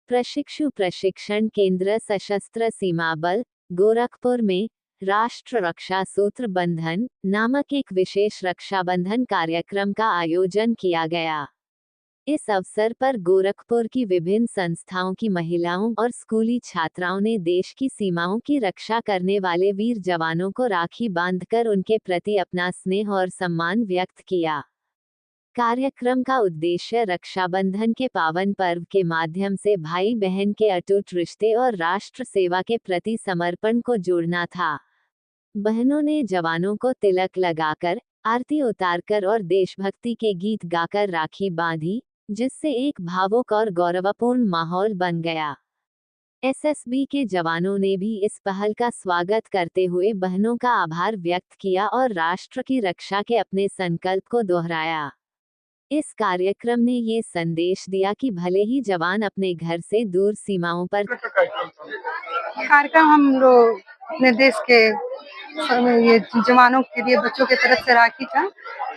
प्रशिक्षु प्रशिक्षण केंद्र सशस्त्र सीमा बल गोरखपुर में राष्ट्र रक्षा सूत्र बंधन नामक एक विशेष रक्षाबंधन कार्यक्रम का आयोजन किया गया। इस अवसर पर गोरखपुर की विभिन्न संस्थाओं की महिलाओं और स्कूली छात्राओं ने देश की सीमाओं की रक्षा करने वाले वीर जवानों को राखी बांधकर उनके प्रति अपना स्नेह और सम्मान व्यक्त किया। कार्यक्रम का उद्देश्य रक्षाबंधन के पावन पर्व के माध्यम से भाई बहन के अटूट रिश्ते और राष्ट्र सेवा के प्रति समर्पण को जोड़ना था। बहनों ने जवानों को तिलक लगाकर, आरती उतारकर और देशभक्ति के गीत गाकर राखी बांधी, जिससे एक भावुक और गौरवपूर्ण माहौल बन गया। एसएसबी के जवानों ने भी इस पहल का स्वागत करते हुए बहनों का आभार व्यक्त किया और राष्ट्र की रक्षा के अपने संकल्प को दोहराया। इस कार्यक्रम ने ये संदेश दिया कि भले ही जवान अपने घर से दूर सीमाओं पर कार्यक्रम हम लोग अपने देश के ये जवानों के लिए बच्चों की तरफ से राखी का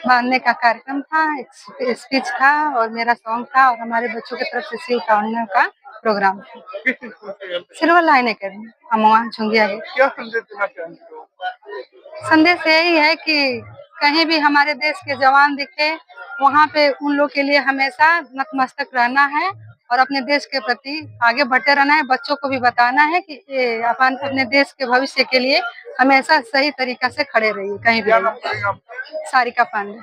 बांधने का कार्यक्रम था। एक स्पीच था और मेरा सॉन्ग था और हमारे बच्चों की तरफ से सिर काटने का प्रोग्राम था। सिल्वर लाइन अकेडमी अमवा झुंगिया है। क्या संदेश देना चाहेंगे? संदेश यही है कि कहीं भी हमारे देश के जवान दिखे, वहाँ पे उन लोग के लिए हमेशा नतमस्तक रहना है और अपने देश के प्रति आगे बढ़ते रहना है। बच्चों को भी बताना है कि अपन अपने देश के भविष्य के लिए हमेशा सही तरीका से खड़े रहिए, कहीं भी रहिए। सारिका पांडे।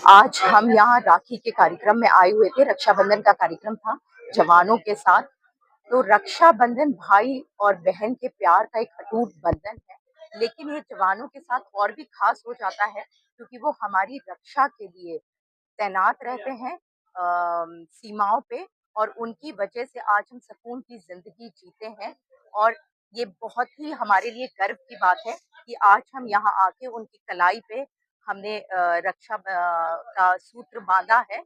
आज हम यहाँ राखी के कार्यक्रम में आए हुए थे। रक्षाबंधन का कार्यक्रम था जवानों के साथ। तो रक्षाबंधन भाई और बहन के प्यार का एक अटूट बंधन है, लेकिन ये जवानों के साथ और भी खास हो जाता है क्योंकि वो हमारी रक्षा के लिए तैनात रहते हैं सीमाओं पे, और उनकी वजह से आज हम सुकून की जिंदगी जीते हैं। और ये बहुत ही हमारे लिए गर्व की बात है कि आज हम यहाँ आके उनकी कलाई पे हमने रक्षा का सूत्र बांधा है।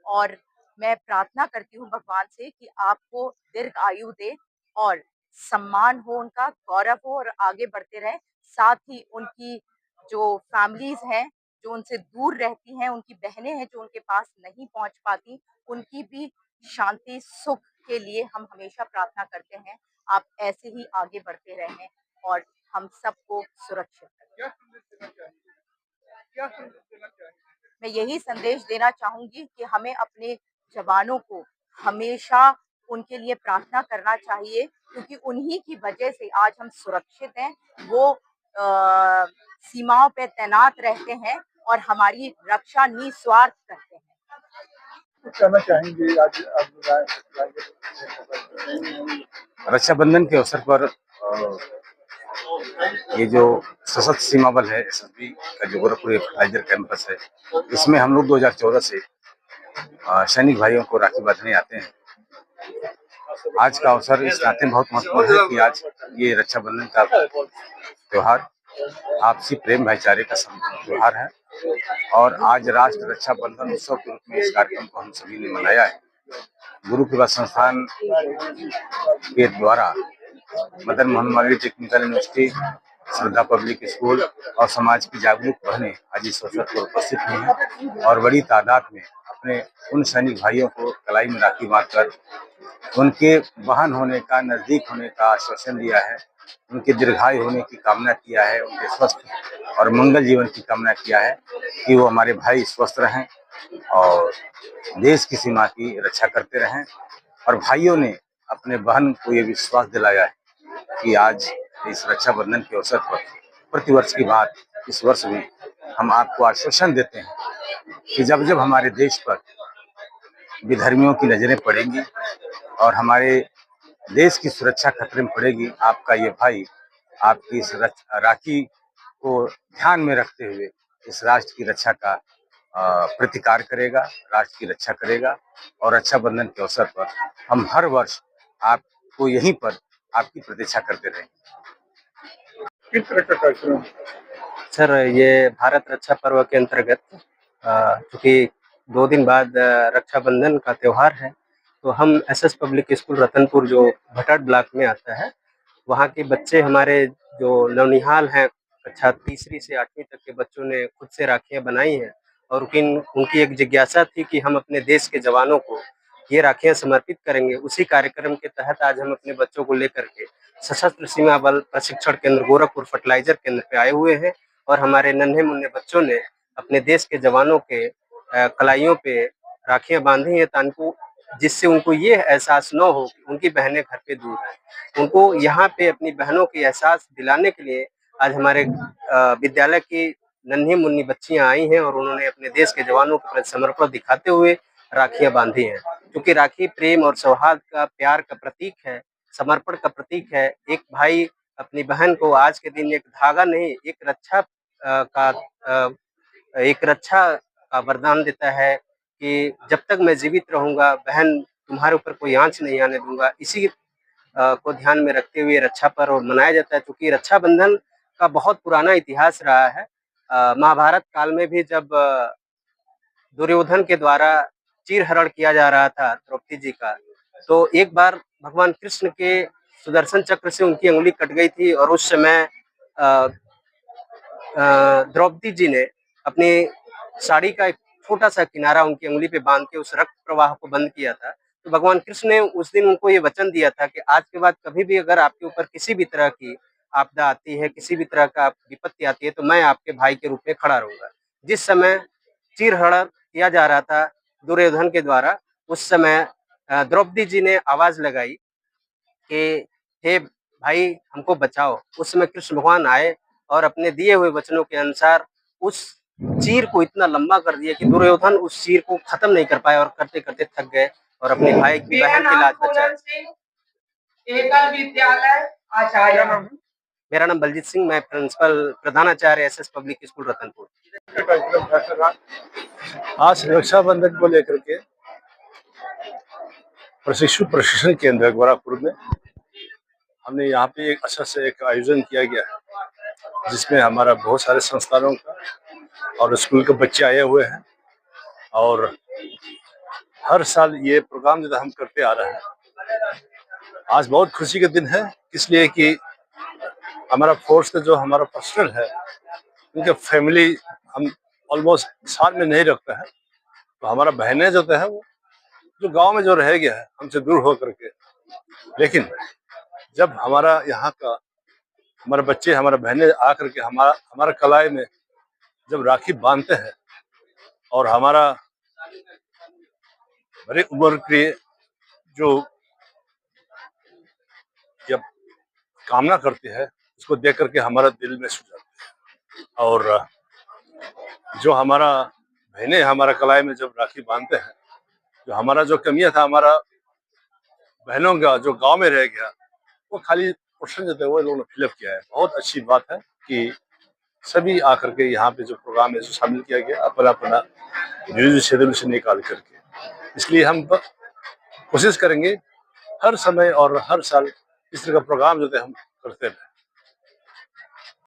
और मैं प्रार्थना करती हूँ भगवान से कि आपको दीर्घ आयु दे और सम्मान हो, उनका गौरव हो और आगे बढ़ते रहे। साथ ही उनकी जो फैमिलीज हैं जो उनसे दूर रहती हैं, उनकी बहनें हैं जो उनके पास नहीं पहुंच पाती, उनकी भी शांति सुख के लिए हम हमेशा प्रार्थना करते हैं। आप ऐसे ही आगे बढ़ते रहें और हम सबको सुरक्षित रखें। मैं यही संदेश देना चाहूंगी कि हमें अपने जवानों को हमेशा उनके लिए प्रार्थना करना चाहिए क्योंकि उन्हीं की वजह से आज हम सुरक्षित हैं। वो सीमाओं पे तैनात रहते हैं और हमारी रक्षा निस्वार्थ करते हैं। कहना चाहेंगे आज रक्षाबंधन के अवसर पर ये जो सशस्त्र सीमा बल है एसएसबी का जो गोरखपुर फर्टिलाइजर कैंपस है, इसमें हम लोग 2014 से सैनिक भाइयों को राखी बांधने आते हैं। आज का अवसर इस नाते बहुत महत्वपूर्ण है कि आज ये रक्षाबंधन का त्योहार आपसी प्रेम भाईचारे का त्योहार है और आज राष्ट्र रक्षा बंधन उत्सव के रूप में इस कार्यक्रम को हम सभी ने मनाया है। गुरु कृपा संस्थान के द्वारा मदन मोहन मालवीय टेक्निकल यूनिवर्सिटी, श्रद्धा पब्लिक स्कूल और समाज की जागरूक बहनें आज इस अवसर पर उपस्थित हुई हैं और बड़ी तादाद में अपने उन सैनिक भाइयों को कलाई में राखी बांधकर उनके बहन होने का, नजदीक होने का आश्वासन दिया है, उनके दीर्घायु होने की कामना किया है, उनके स्वस्थ और मंगल जीवन की कामना किया है कि वो हमारे भाई स्वस्थ रहें और देश की सीमा की रक्षा करते रहें। और भाइयों ने अपने बहन को ये विश्वास दिलाया है कि आज इस रक्षाबंधन के अवसर पर प्रतिवर्ष की बात इस वर्ष भी हम आपको आश्वासन देते हैं कि जब जब हमारे देश पर विधर्मियों की नजरें पड़ेंगी और हमारे देश की सुरक्षा खतरे में पड़ेगी, आपका ये भाई आपकी इस राखी को ध्यान में रखते हुए इस राष्ट्र की रक्षा का प्रतिकार करेगा, राष्ट्र की रक्षा करेगा। और रक्षाबंधन के अवसर पर हम हर वर्ष आपको यहीं पर आपकी प्रतीक्षा करते रहेंगे। किस तरह का कार्यक्रम? सर, ये भारत रक्षा पर्व के अंतर्गत क्योंकि 2 दिन बाद रक्षाबंधन का त्यौहार है, तो हम एसएस पब्लिक स्कूल रतनपुर जो भटट ब्लॉक में आता है, वहाँ के बच्चे हमारे जो नौनिहाल हैं, कक्षा तीसरी से 8वीं तक के बच्चों ने खुद से राखियाँ बनाई हैं और उनकी एक जिज्ञासा थी कि हम अपने देश के जवानों को ये राखियां समर्पित करेंगे। उसी कार्यक्रम के तहत आज हम अपने बच्चों को लेकर के सशस्त्र सीमा बल प्रशिक्षण केंद्र गोरखपुर फर्टिलाइजर केंद्र पे आए हुए हैं और हमारे नन्हे मुन्ने बच्चों ने अपने देश के जवानों के कलाइयों पे राखियां बांधी हैं, ताकि जिससे उनको ये एहसास न हो कि उनकी बहनें घर पे दूर हैं। उनको यहाँ पे अपनी बहनों की एहसास दिलाने के लिए आज हमारे विद्यालय की नन्ही मुन्नी बच्चियां आई हैं और उन्होंने अपने देश के जवानों के प्रति समर्पण दिखाते हुए राखियां बांधी हैं, क्योंकि राखी प्रेम और सौहार्द का, प्यार का प्रतीक है, समर्पण का प्रतीक है। एक भाई अपनी बहन को आज के दिन एक धागा नहीं, एक रक्षा का वरदान देता है कि जब तक मैं जीवित रहूंगा बहन, तुम्हारे ऊपर कोई आंच नहीं आने दूंगा। इसी को ध्यान में रखते हुए रक्षा पर्व मनाया जाता है, क्योंकि रक्षाबंधन का बहुत पुराना इतिहास रहा है। महाभारत काल में भी जब दुर्योधन के द्वारा चीरहरण किया जा रहा था द्रौपदी जी का, तो एक बार भगवान कृष्ण के सुदर्शन चक्र से उनकी अंगुली कट गई थी और उस समय द्रौपदी जी ने अपनी साड़ी का एक छोटा सा किनारा उनकी अंगुली पे बांध के उस रक्त प्रवाह को बंद किया था। तो भगवान कृष्ण ने उस दिन उनको ये वचन दिया था कि आज के बाद कभी भी अगर आपके ऊपर किसी भी तरह की आपदा आती है, किसी भी तरह का विपत्ति आती है, तो मैं आपके भाई के रूप में खड़ा रहूंगा। जिस समय चीरहरण किया जा रहा था दुर्योधन के द्वारा, उस समय द्रौपदी जी ने आवाज लगाई कि हे भाई हमको बचाओ। उस समय कृष्ण भगवान आए और अपने दिए हुए वचनों के अनुसार उस चीर को इतना लंबा कर दिया कि दुर्योधन उस चीर को खत्म नहीं कर पाए और करते करते थक गए और अपने भाई की बहन की लाज बचाई। एकल विद्यालय आचार्य। मेरा नाम बलजीत सिंह, मैं प्रिंसिपल प्रधानाचार्य एसएस पब्लिक स्कूल रतनपुर। कार्यक्रम था सर आज रक्षाबंधन को लेकर के प्रशिक्षण केंद्र गोरखपुर में हमने यहाँ पे एक अच्छा से एक आयोजन किया गया है, जिसमें हमारा बहुत सारे संस्थानों का और स्कूल के बच्चे आए हुए हैं। और हर साल ये प्रोग्राम जो हम करते आ रहे हैं, आज बहुत खुशी का दिन है, इसलिए कि हमारा फोर्स का जो हमारा पर्सनल है, उनके फैमिली हम ऑलमोस्ट साथ में नहीं रखते हैं। तो हमारा बहनें जो है वो जो गांव में जो रह गया है हमसे दूर हो करके, लेकिन जब हमारा यहाँ का हमारे बच्चे हमारे बहनें आकर के हमारा कलाई में जब राखी बांधते हैं और हमारा बड़ी उम्र के जो जब कामना करते हैं उसको देख करके हमारा दिल में छू जाता है। और जो हमारा बहनें हमारा कलाई में जब राखी बांधते हैं, जो हमारा जो कमियां था हमारा बहनों का जो गांव में रह गया, वो खाली पोर्शन जो थे वो लोगों ने फिलअप किया है। बहुत अच्छी बात है कि सभी आकर के यहाँ पे जो प्रोग्राम है उसको शामिल किया गया अपना अपना निजी शेड्यूल से निकाल करके। इसलिए हम कोशिश करेंगे हर समय और हर साल इस तरह का प्रोग्राम जो है हम करते रहें।